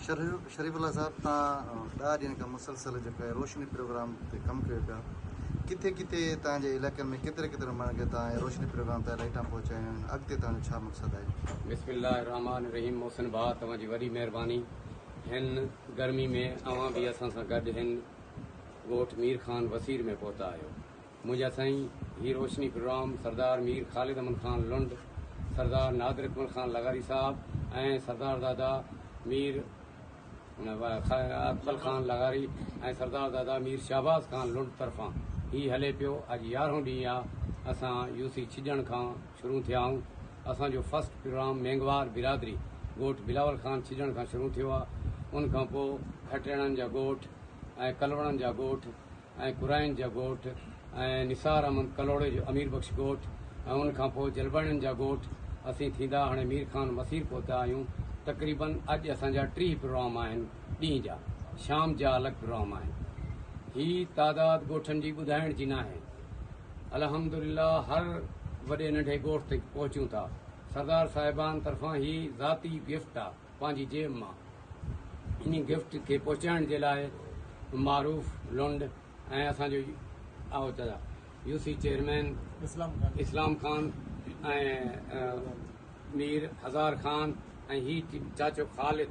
शरीफुल्ला साहब तव्हां 10 ॾींहनि खां मुसलसल जेको आहे रोशनी प्रोग्राम ते कमु कयो पिया, किथे किथे तव्हांजे इलाइक़नि में केतिरे केतिरे माण्हुनि खे तव्हां रोशनी प्रोग्राम ते लाइटां पहुचायूं आहिनि, अॻिते तव्हांजो छा मक़सदु आहे? बिस्मिल्लाह रहमान रहीम। मोहसिन भाउ, तव्हांजी वॾी महिरबानी। हिन गर्मी में अवां बि असां सां गॾु हिन ॻोठ मीर खान वसीर में पहुता आहियो। मुंहिंजा साईं ही रोशनी प्रोग्राम सरदार मीर ख़ालिद अमन खान लुंड, सरदार नादिर अकमल खान लगारी साहब ऐं सरदार दादा मीर अकबल खान लगारी ऐं सरदार दादा मीर शहबाज खान लुंड तरफ़ां ही हले पियो। अॼु 11हों ॾींहुं आहे असां यूसी छिजण खां शुरू थिया आहियूं। असांजो फर्स्ट प्रोग्राम मेंगवार बिरादरी ॻोठ बिलावल खान छिजण खां शुरू थियो आहे। उनखां पोइ खटिणनि जा ॻोठ ऐं कलवणनि जा ॻोठ ऐं कुराइन जा ॻोठ ऐं निसार अहमद कलोड़े जो अमीर बख़्श ॻोठ ऐं उनखां पोइ जलबाणियुनि जा ॻोठ असीं थींदा हाणे मीर खान वसीर पहुता आहियूं। तक़रीबन अॼु असांजा 3 प्रोग्राम आहिनि ॾींहं जा, शाम जा अलॻि प्रोग्राम आहिनि। ही तादाद ॻोठनि जी ॿुधाइण जी न आहे। अल्हम्दुलिल्लाह हर वॾे नंढे ॻोठ ते पहुचूं था। सरदार साहिबान तरफ़ां ही ज़ाती गिफ्ट आहे पंहिंजी जेब मां। इन गिफ्ट खे पहुचाइण जे लाइ मारूफ़ लुंड ऐं असांजो यूसी चेयरमैन इस्लाम खान ऐं मीर हज़ार खान ऐं ही चाचो ख़ालिद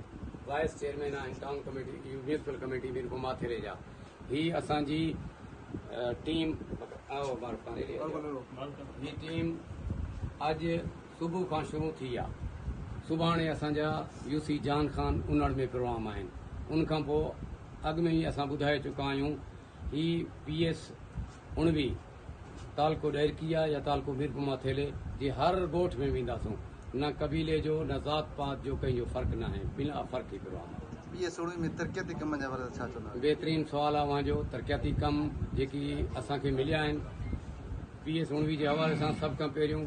वाइस चेयरमैन आहिनि town committee municipal committee Mir माथिरे जा। ही असांजी टीम ही टीम अॼु सुबुह खां शुरू थी आहे। सुभाणे असांजा यूसी जान खान उनड़ में प्रोग्राम आहिनि। उनखां पोइ अॻु में ई असां ॿुधाए चुका आहियूं ही PS 19 तालको ॾैरकिया या तालको मीरपुमा थेले जे हर ॻोठ में वेंदासूं। न कबीले जो न ज़ात पात जो कंहिंजो फ़र्क़ु न आहे, बिना फ़र्क़ ई प्रोग्राम। PS 19 में तरक़ियती कम जा बारे में छा चवंदा? बेहतरीन सवाल आहे वहां जो। तरक़ियाती कम जेकी असांखे मिलिया आहिनि PS 19 जे हवाले सां सभ खां पहिरियों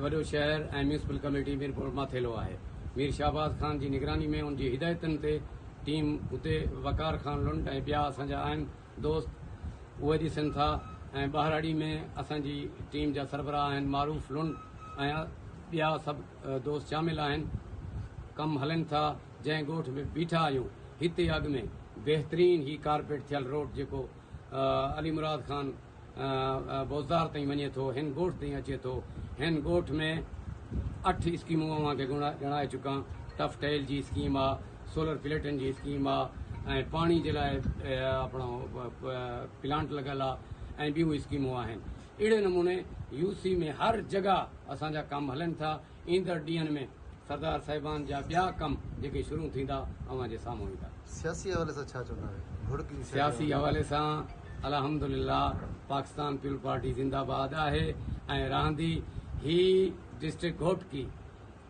वॾो शहर ऐं म्यूनिसिपल कमेटी मीरपुर माथेलो आहे। मीर शहबाज खान जी निगरानी में उनजी हिदायतुनि ते टीम उते वकार खान लुंड ऐं ॿिया असांजा आहिनि दोस्त उहे ॾिसनि था। ऐं ॿाहिराड़ी में असांजी टीम जा सरबराह आहिनि मारूफ़ लुंड ऐं ॿिया सभु दोस्त शामिल आहिनि। कम हलनि था। जंहिं ॻोठ में बीठा आहियूं हिते अॻु में बहितरीन ही कारपेट थियल रोड जेको अली मुराद खान बोज़दार ताईं वञे थो, हिन ॻोठ ताईं अचे थो। हिन ॻोठ में 8 स्कीमूं अव्हांखे ॻणाए चुका। टफ टेल जी स्कीम आहे, सोलर प्लेटनि जी स्कीम आहे ऐं पाणी जे लाइ प्लांट लॻल आहे ऐं ॿियूं स्कीमूं आहिनि। अहिड़े नमूने यूसी में हर जॻह असांजा कम हलनि था। ईंदड़ ॾींहनि में सरदार साहिबान जा ॿिया कम जेके शुरू थींदा अव्हां जे साम्हूं ईंदा। सियासी हवाले सां छा चवंदा? सियासी हवाले सां अल्हम्दुलिल्लाह पाकिस्तान पीपल पार्टी जिंदाबाद आहे ऐं रहंदी। ही डिस्ट्रिक्ट घोटकी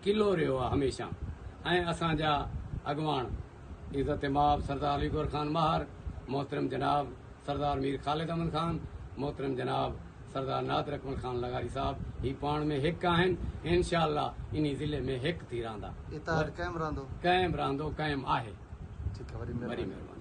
किलो रहियो आहे हमेशा। ऐं असांजा अॻवान इज़त माब सरदार अली गौर खान महार, मोहतरम जनाब सरदार मीर ख़ालिद अमन खान, मोहतरम जनाब सरदार नादिर अकमल खान लगारी साहब ही पाण में हिकु आहिनि। इंशाअल्लाह इन ज़िले में हिकु थी रहंदा। इत्तेहाद क़ाइम रहंदो? क़ाइम रहंदो, क़ाइम आहे। ठीक है, वरी महिरबानी।